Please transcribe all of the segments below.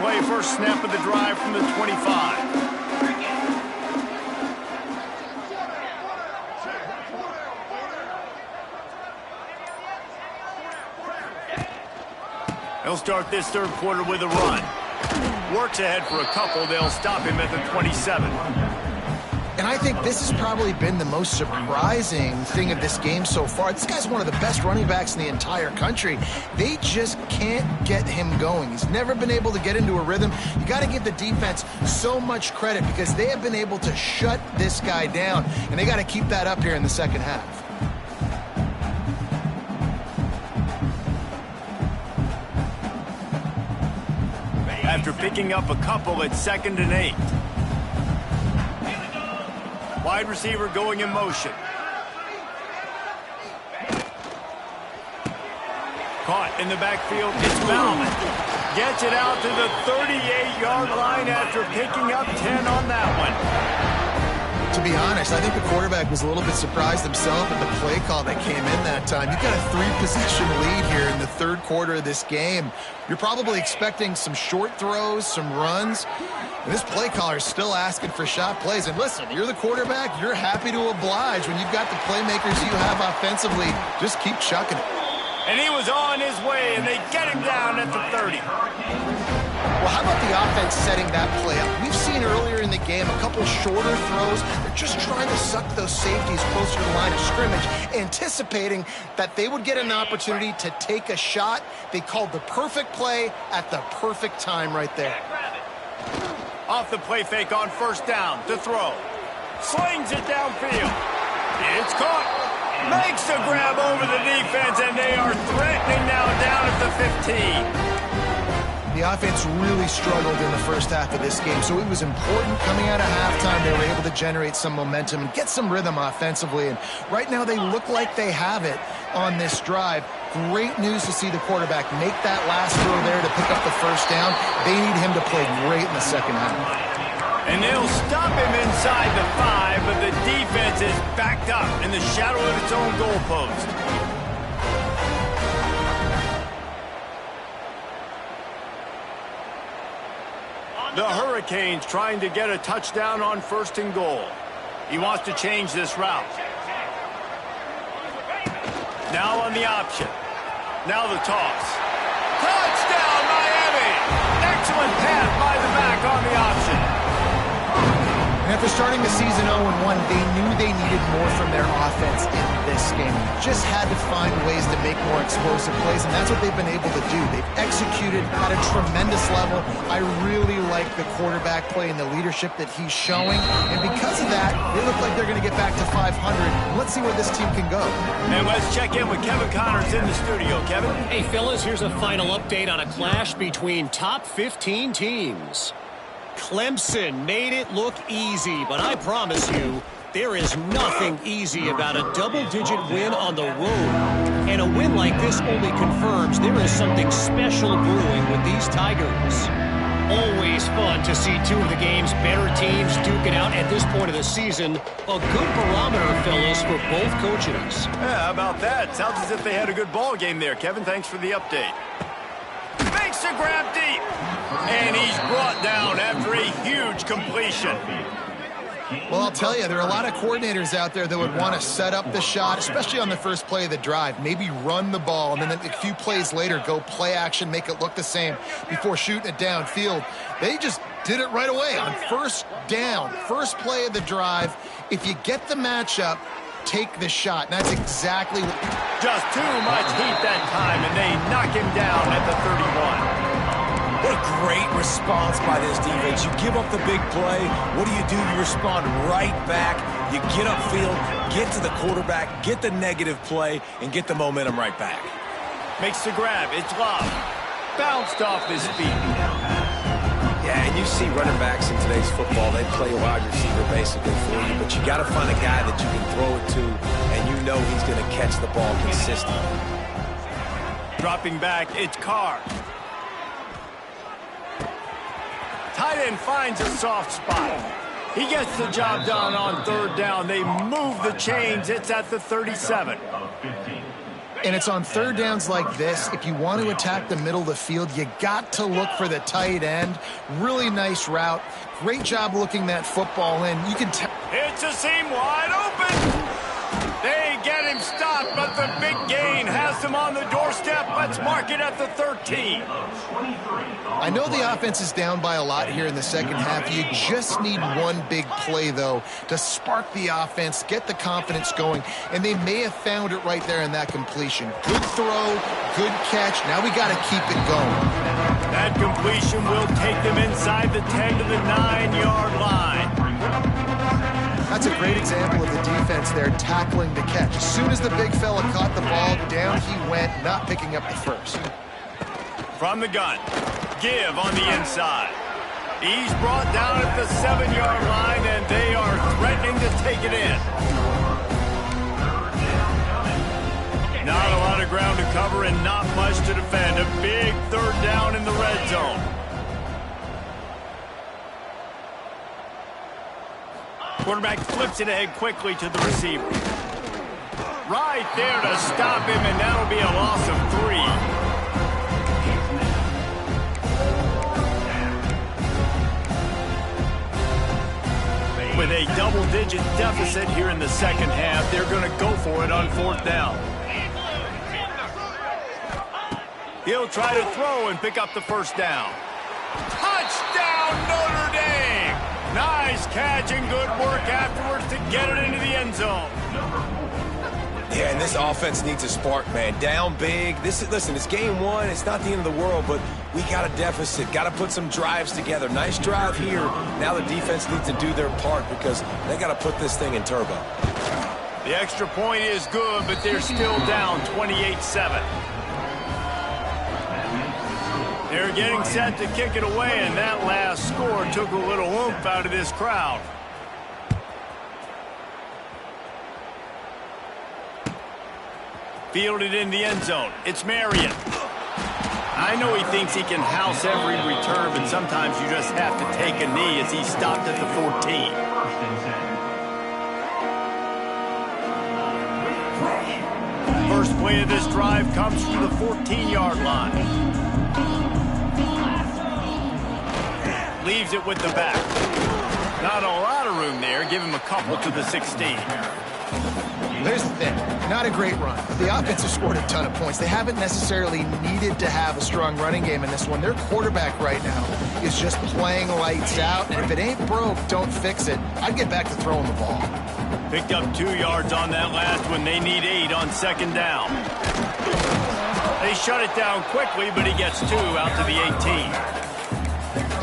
play, first snap of the drive from the 25. He'll start this third quarter with a run. Works ahead for a couple. They'll stop him at the 27. And I think this has probably been the most surprising thing of this game so far. This guy's one of the best running backs in the entire country. They just can't get him going. He's never been able to get into a rhythm. You got to give the defense so much credit because they have been able to shut this guy down, and they got to keep that up here in the second half. After picking up a couple at 2nd and 8. Wide receiver going in motion. Caught in the backfield. It's Bauman. Gets it out to the 38-yard line after picking up 10 on that one. To be honest, I think the quarterback was a little bit surprised himself at the play call that came in that time. You've got a 3-possession lead here in the third quarter of this game. You're probably expecting some short throws, some runs. And this play caller is still asking for shot plays. And listen, you're the quarterback. You're happy to oblige when you've got the playmakers you have offensively. Just keep chucking it. And he was on his way, and they get him down at the 30. Well, how about the offense setting that play up? We've seen earlier in the game a couple shorter throws. They're just trying to suck those safeties closer to the line of scrimmage, anticipating that they would get an opportunity to take a shot. They called the perfect play at the perfect time right there. Off the play fake on first down to throw. Slings it downfield. It's caught. Makes the grab over the defense, and they are threatening now down at the 15. The offense really struggled in the first half of this game, so it was important coming out of halftime. They were able to generate some momentum and get some rhythm offensively, and right now they look like they have it on this drive. Great news to see the quarterback make that last throw there to pick up the first down. They need him to play great in the second half. And they'll stop him inside the 5, but the defense is backed up in the shadow of its own goalpost. The Hurricanes trying to get a touchdown on 1st and goal. He wants to change this route. Now on the option. Now the toss. Touchdown, Miami! Excellent pass by the back on the option. And after starting the season 0-1, they knew they needed more from their offense in this game. Just had to find ways to make more explosive plays, and that's what they've been able to do. They've executed at a tremendous level. I really like the quarterback play and the leadership that he's showing, and because of that, they look like they're going to get back to 500. Let's see where this team can go. And let's check in with Kevin Connors in the studio. Kevin? Hey, fellas, here's a final update on a clash between top 15 teams. Clemson made it look easy, but I promise you, there is nothing easy about a double-digit win on the road. And a win like this only confirms there is something special brewing with these Tigers. Always fun to see two of the game's better teams duke it out at this point of the season. A good barometer, fellas, for both coaches. Yeah, how about that? Sounds as if they had a good ball game there. Kevin, thanks for the update. Makes a grab deep. And he's brought down after a huge completion. Well, I'll tell you, there are a lot of coordinators out there that would want to set up the shot, especially on the first play of the drive. Maybe run the ball, and then a few plays later, go play action, make it look the same before shooting it downfield. They just did it right away on first down, first play of the drive. If you get the matchup, take the shot. And that's exactly what... Just too much heat that time, and they knock him down at the 31. What a great response by this defense. You give up the big play. What do? You respond right back. You get upfield, get to the quarterback, get the negative play, and get the momentum right back. Makes the grab. It's Love. Bounced off his feet. Yeah, and you see running backs in today's football, they play a wide receiver basically for you, but you got to find a guy that you can throw it to, and you know he's going to catch the ball consistently. Dropping back, it's Carr. Tight end finds a soft spot. He gets the job done on third down. They move the chains. It's at the 37. And it's on third downs like this. If you want to attack the middle of the field, you got to look for the tight end. Really nice route. Great job looking that football in. You can tell. It's a seam wide open. They get him stopped, but the big gain has them on the doorstep. Let's mark it at the 13. I know the offense is down by a lot here in the second half. You just need one big play, though, to spark the offense, get the confidence going, and they may have found it right there in that completion. Good throw, good catch. Now we got to keep it going. That completion will take them inside the 10 to the 9-yard line. That's a great example of the defense there tackling the catch. As soon as the big fella caught the ball, down he went, not picking up the first. From the gun, give on the inside. He's brought down at the 7-yard line, and they are threatening to take it in. Not a lot of ground to cover and not much to defend. A big third down in the red zone. Quarterback flips it ahead quickly to the receiver. Right there to stop him, and that'll be a loss of 3. With a double-digit deficit here in the second half, they're going to go for it on fourth down. He'll try to throw and pick up the first down. Touchdown, Notre Dame! Nice catch and good work afterwards to get it into the end zone. Yeah, and this offense needs a spark, man. Down big. Listen, it's game one. It's not the end of the world, but we got a deficit. Got to put some drives together. Nice drive here. Now the defense needs to do their part because they got to put this thing in turbo. The extra point is good, but they're still down 28-7. They're getting set to kick it away, and that last score took a little oomph out of this crowd. Fielded in the end zone. It's Marion. I know he thinks he can house every return, but sometimes you just have to take a knee as he stopped at the 14. First play of this drive comes from the 14-yard line. Leaves it with the back. Not a lot of room there. Give him a couple to the 16. There's the thing. Not a great run. The offense has scored a ton of points. They haven't necessarily needed to have a strong running game in this one. Their quarterback right now is just playing lights out, and if it ain't broke, don't fix it. I'd get back to throwing the ball. Picked up 2 yards on that last one. They need 8 on second down. They shut it down quickly, but he gets 2 out to the 18.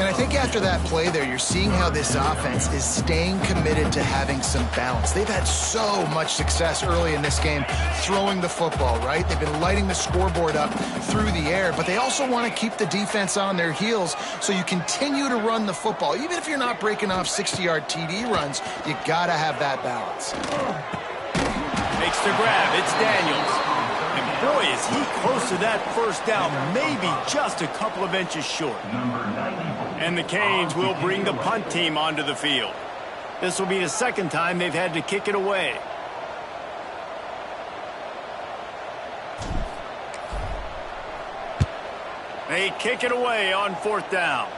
And I think after that play there, you're seeing how this offense is staying committed to having some balance. They've had so much success early in this game throwing the football, right? They've been lighting the scoreboard up through the air, but they also want to keep the defense on their heels so you continue to run the football. Even if you're not breaking off 60-yard TD runs, you got to have that balance. Makes the grab. It's Daniels. And boy, is he close to that first down, maybe just a couple of inches short. And the Canes will bring the punt team onto the field. This will be the second time they've had to kick it away. They kick it away on fourth down.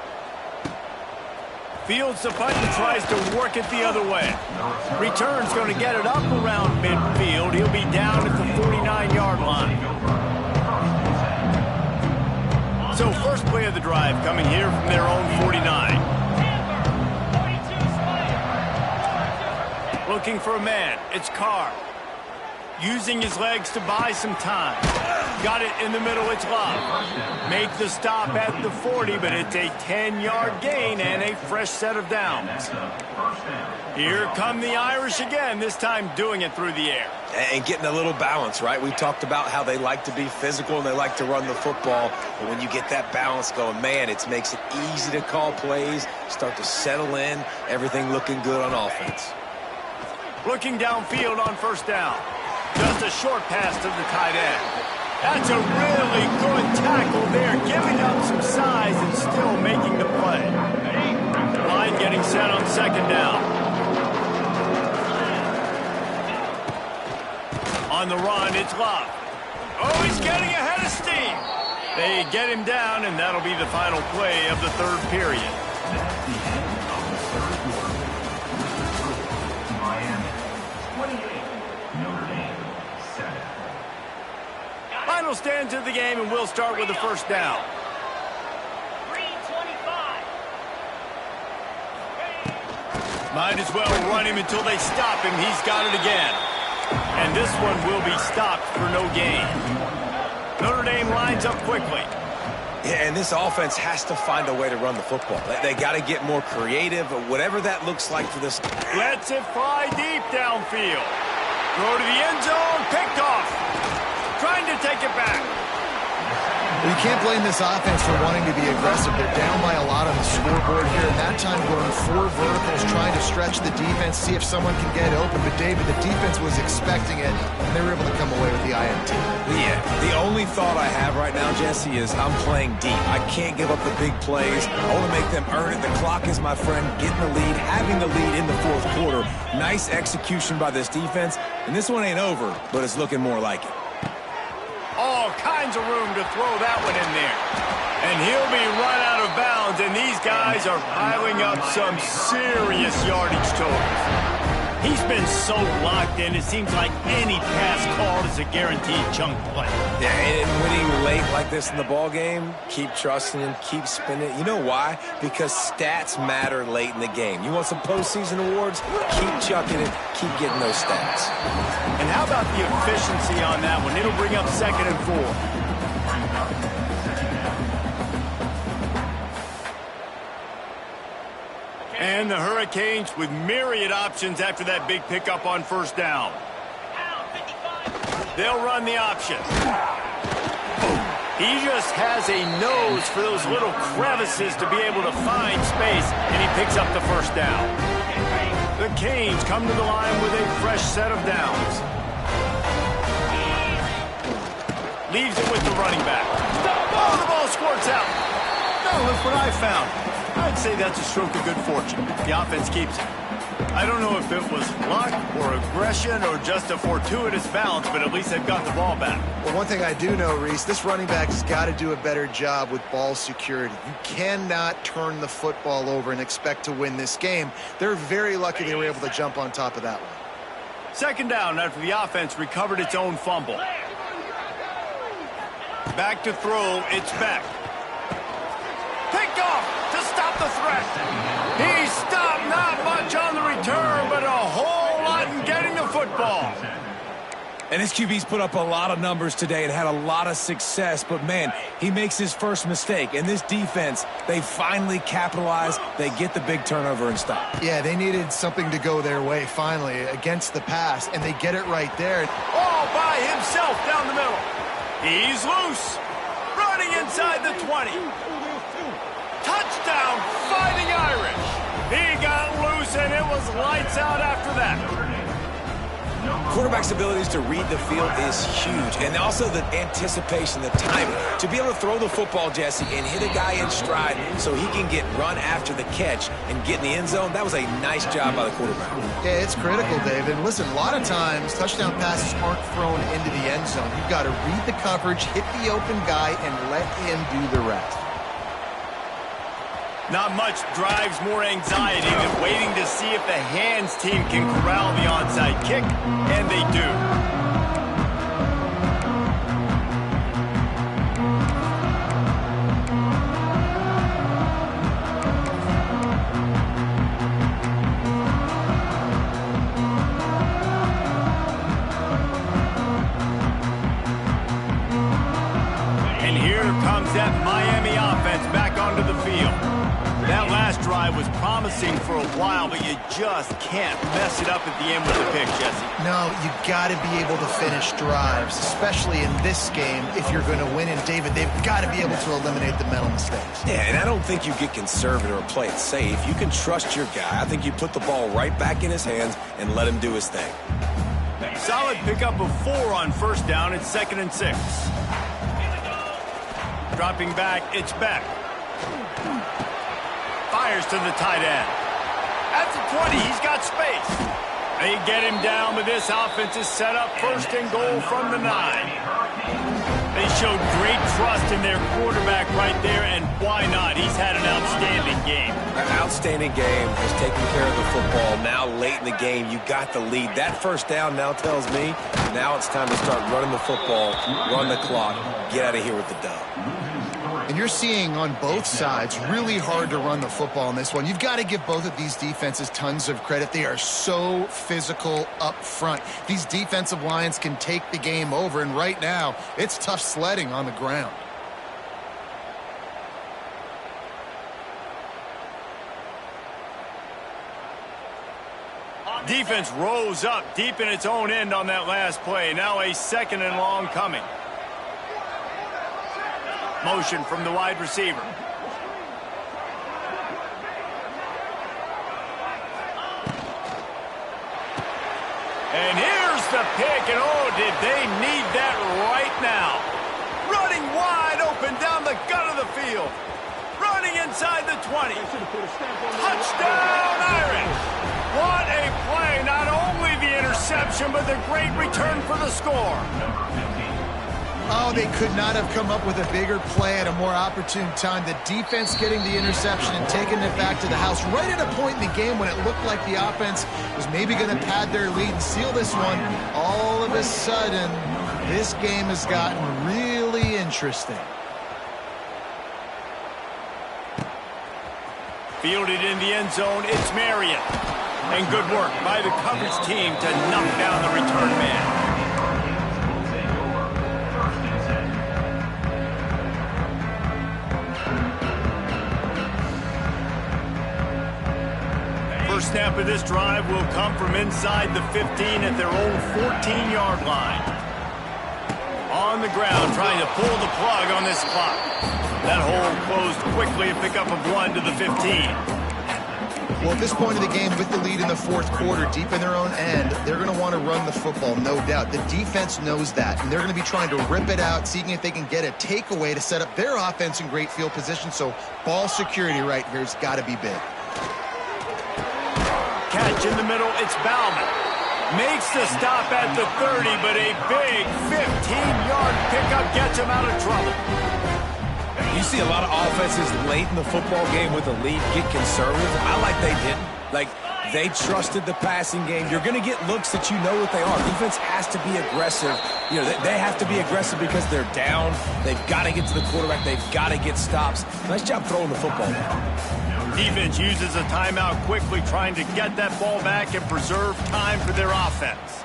Fields the punt and tries to work it the other way. Return's going to get it up around midfield. He'll be down at the 49-yard line. So first play of the drive coming here from their own 49. Looking for a man. It's Carr. Using his legs to buy some time. Got it in the middle. It's Love. Make the stop at the 40, but it's a 10-yard gain and a fresh set of downs. Here come the Irish again, this time doing it through the air. And getting a little balance, right? We talked about how they like to be physical and they like to run the football. But when you get that balance going, man, it makes it easy to call plays, start to settle in, everything looking good on offense. Looking downfield on first down. Just a short pass to the tight end. That's a really good tackle there, giving up some size and still making the play. Line getting set on second down. On the run, it's Love. Oh, he's getting ahead of steam. They get him down, and that'll be the final play of the third period. That's the end of the third quarter. Miami 28, Notre Dame 7. Final stands of the game, and we'll start with the first down. 3:25. Might as well run him until they stop him. He's got it again. And this one will be stopped for no gain. Notre Dame lines up quickly. Yeah, and this offense has to find a way to run the football. They got to get more creative, whatever that looks like for this. Lets it fly deep downfield. Throw to the end zone, picked off. Trying to take it back. Well, you can't blame this offense for wanting to be aggressive. They're down by a lot on the scoreboard here, and that time going 4 verticals, trying to stretch the defense, see if someone can get open. But, David, the defense was expecting it, and they were able to come away with the INT. Yeah, the only thought I have right now, Jesse, is I'm playing deep. I can't give up the big plays. I want to make them earn it. The clock is my friend. Getting the lead, having the lead in the fourth quarter. Nice execution by this defense. And this one ain't over, but it's looking more like it. All kinds of room to throw that one in there. And he'll be run out of bounds, and these guys are piling up some serious yardage totals. He's been so locked in, it seems like any pass called is a guaranteed chunk play. Yeah, and winning late like this in the ball game, keep trusting him, keep spinning. You know why? Because stats matter late in the game. You want some postseason awards? Keep chucking it, keep getting those stats. And how about the efficiency on that one? It'll bring up 2nd and 4. And the Hurricanes with myriad options after that big pickup on first down. They'll run the option. He just has a nose for those little crevices to be able to find space, and he picks up the first down. The Canes come to the line with a fresh set of downs. Leaves it with the running back. Oh, the ball squirts out. No, look what I found. I'd say that's a stroke of good fortune. The offense keeps it. I don't know if it was luck or aggression or just a fortuitous bounce, but at least they've got the ball back. Well, one thing I do know, Reese, this running back has got to do a better job with ball security. You cannot turn the football over and expect to win this game. They're very lucky they were able to jump on top of that one. 2nd down after the offense recovered its own fumble. Back to throw, it's back. Picked off to stop the threat. He stopped, not much on the return, but a whole lot in getting the football. And his QB's put up a lot of numbers today and had a lot of success, but man, he makes his first mistake. And this defense, they finally capitalize, they get the big turnover and stop. Yeah, they needed something to go their way finally against the pass, and they get it right there. All by himself down the middle. He's loose. Running inside the 20. Touchdown, Fighting Irish. He got loose, and it was lights out after that. Quarterback's abilities to read the field is huge, and also the anticipation, the timing. To be able to throw the football, Jesse, and hit a guy in stride so he can get run after the catch and get in the end zone, that was a nice job by the quarterback. Yeah, it's critical, David. Listen, a lot of times touchdown passes aren't thrown into the end zone. You've got to read the coverage, hit the open guy, and let him do the rest. Not much drives more anxiety than waiting to see if the hands team can corral the onside kick, and they do. And here comes that Miami offense back onto the field. That last drive was promising for a while, but you just can't mess it up at the end with the pick, Jesse. No, you got to be able to finish drives, especially in this game if you're going to win. And, David, they've got to be able to eliminate the mental mistakes. Yeah, and I don't think you get conservative or play it safe. You can trust your guy. I think you put the ball right back in his hands and let him do his thing. Solid pickup of 4 on first down. It's 2nd and 6. Dropping back, it's back. Fires to the tight end. At the 20, he's got space. They get him down, but this offense is set up 1st and goal from the 9. They showed great trust in their quarterback right there, and why not? He's had an outstanding game. An outstanding game, has taken care of the football. Now late in the game, you got the lead. That first down now tells me now it's time to start running the football, run the clock, get out of here with the dub. And you're seeing on both sides really hard to run the football in this one. You've got to give both of these defenses tons of credit. They are so physical up front. These defensive lines can take the game over, and right now it's tough sledding on the ground. Defense rose up deep in its own end on that last play. Now a 2nd and long coming. Motion from the wide receiver. And here's the pick, and oh, did they need that right now. Running wide open down the gut of the field. Running inside the 20. Touchdown, Irish. What a play. Not only the interception, but the great return for the score. Oh, they could not have come up with a bigger play at a more opportune time. The defense getting the interception and taking it back to the house right at a point in the game when it looked like the offense was maybe going to pad their lead and seal this one. All of a sudden, this game has gotten really interesting. Fielded in the end zone, it's Marion. And good work by the coverage team to knock down the return man. First snap of this drive will come from inside the 15 at their own 14-yard line. On the ground, trying to pull the plug on this clock. That hole closed quickly, a pickup of 1 to the 15. Well, at this point of the game, with the lead in the fourth quarter, deep in their own end, they're going to want to run the football, no doubt. The defense knows that, and they're going to be trying to rip it out, seeing if they can get a takeaway to set up their offense in great field position. So ball security right here has got to be big. Catch in the middle, it's Bauman. Makes the stop at the 30, but a big 15-yard pickup gets him out of trouble. You see a lot of offenses late in the football game with a lead get conservative. I like they didn't. Like, they trusted the passing game. You're going to get looks that you know what they are. Defense has to be aggressive. You know, they have to be aggressive because they're down. They've got to get to the quarterback. They've got to get stops. Nice job throwing the football. Defense uses a timeout quickly, trying to get that ball back and preserve time for their offense.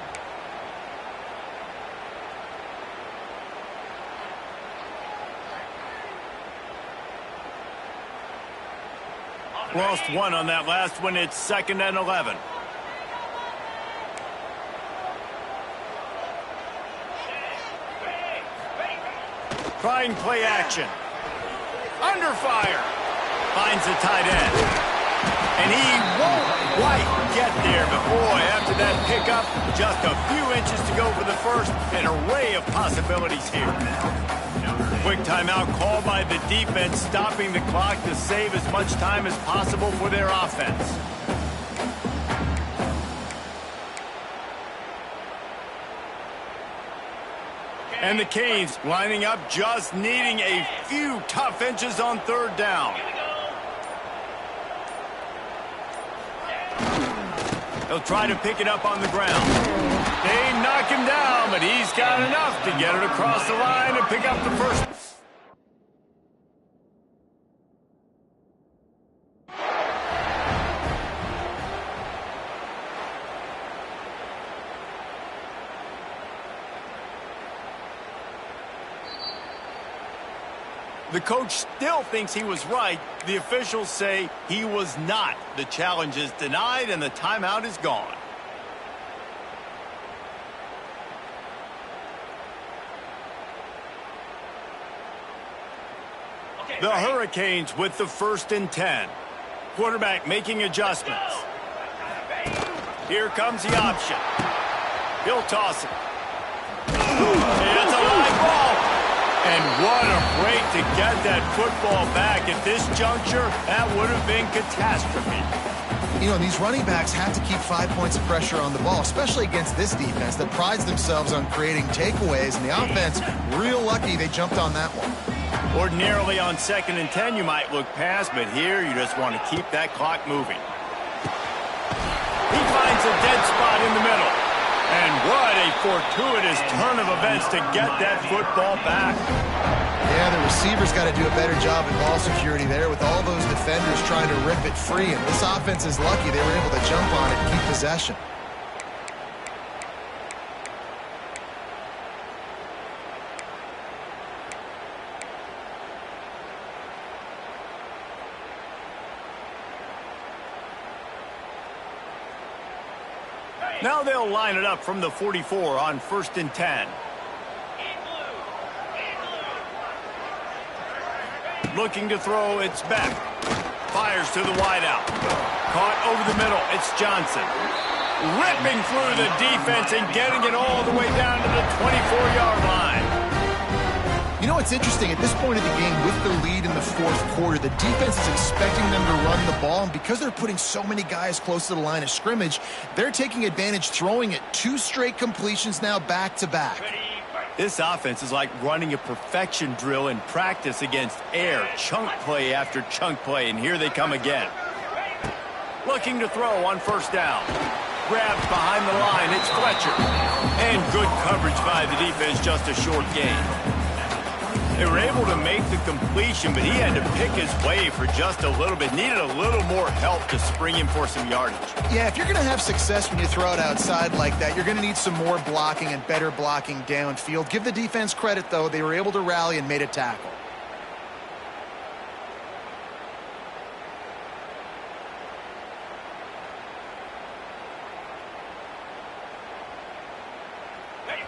Lost one on that last one. It's 2nd and 11. Trying play action. Under fire. Finds the tight end. And he won't quite get there. But boy, after that pickup, just a few inches to go for the first. An array of possibilities here. Quick timeout called by the defense, stopping the clock to save as much time as possible for their offense. And the Canes lining up, just needing a few tough inches on 3rd down. They'll try to pick it up on the ground. They knock him down, but he's got enough to get it across the line and pick up the first. The coach still thinks he was right. The officials say he was not. The challenge is denied, and the timeout is gone. The Hurricanes with the 1st and 10. Quarterback making adjustments. Here comes the option. He'll toss it. It's a live ball. And what a break to get that football back. At this juncture, that would have been catastrophe. You know, these running backs have to keep 5 points of pressure on the ball, especially against this defense that prides themselves on creating takeaways. And the offense, real lucky they jumped on that one. Ordinarily on 2nd and 10, you might look past, but here you just want to keep that clock moving. He finds a dead spot in the middle. And what a fortuitous turn of events to get that football back. Yeah, the receivers got to do a better job at ball security there with all those defenders trying to rip it free. And this offense is lucky they were able to jump on it and keep possession. Now they'll line it up from the 44 on 1st and 10. Looking to throw, it's Beck. Fires to the wideout. Caught over the middle, it's Johnson. Ripping through the defense and getting it all the way down to the 24-yard line. You know what's interesting? At this point of the game, with the lead in the 4th quarter, the defense is expecting them to run the ball. And because they're putting so many guys close to the line of scrimmage, they're taking advantage, throwing it 2 straight completions now back-to-back. This offense is like running a perfection drill in practice against air. Chunk play after chunk play, and here they come again. Looking to throw on 1st down. Grabs behind the line, it's Fletcher. And good coverage by the defense, just a short gain. They were able to make the completion, but he had to pick his way for just a little bit. Needed a little more help to spring him for some yardage. Yeah, if you're going to have success when you throw it outside like that, you're going to need some more blocking and better blocking downfield. Give the defense credit, though. They were able to rally and made a tackle.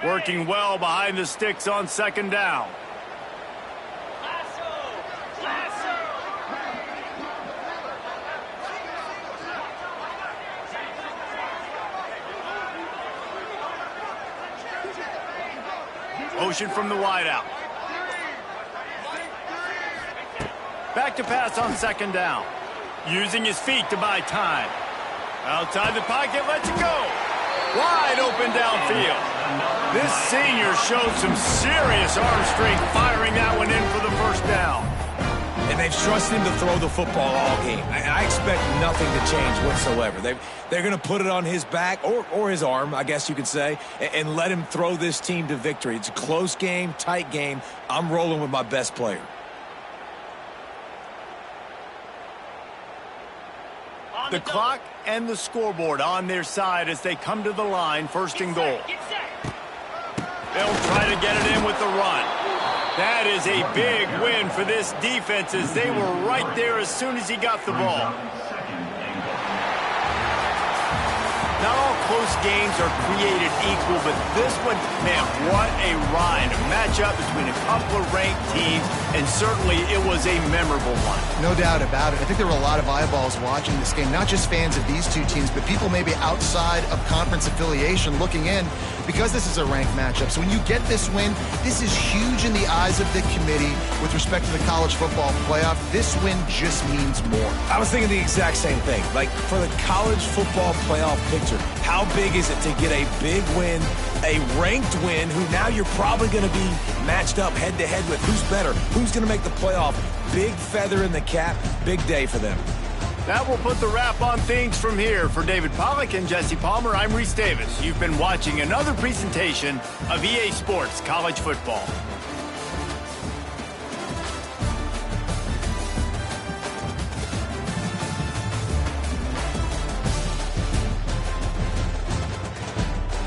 Working well behind the sticks on 2nd down. Motion from the wideout. Back to pass on 2nd down. Using his feet to buy time. Outside the pocket, lets it go. Wide open downfield. This senior showed some serious arm strength firing that one in for the 1st down. And they've trusted him to throw the football all game. I expect nothing to change whatsoever. They're going to put it on his back, or his arm, I guess you could say, and let him throw this team to victory. It's a close game, tight game. I'm rolling with my best player. The clock and the scoreboard on their side as they come to the line, 1st and goal. They'll try to get it in with the run. That is a big win for this defense as they were right there as soon as he got the ball. Not all close games are created equal, but this one, man, what a ride. A matchup between a couple of ranked teams, and certainly it was a memorable one. No doubt about it. I think there were a lot of eyeballs watching this game, not just fans of these two teams, but people maybe outside of conference affiliation looking in because this is a ranked matchup. So when you get this win, this is huge in the eyes of the committee with respect to the college football playoff. This win just means more. I was thinking the exact same thing. Like, for the college football playoff picture, how big is it to get a big win, a ranked win, who now you're probably going to be matched up head-to-head with? Who's better? Who's going to make the playoff? Big feather in the cap. Big day for them. That will put the wrap on things from here. For David Pollack and Jesse Palmer, I'm Reese Davis. You've been watching another presentation of EA Sports College Football.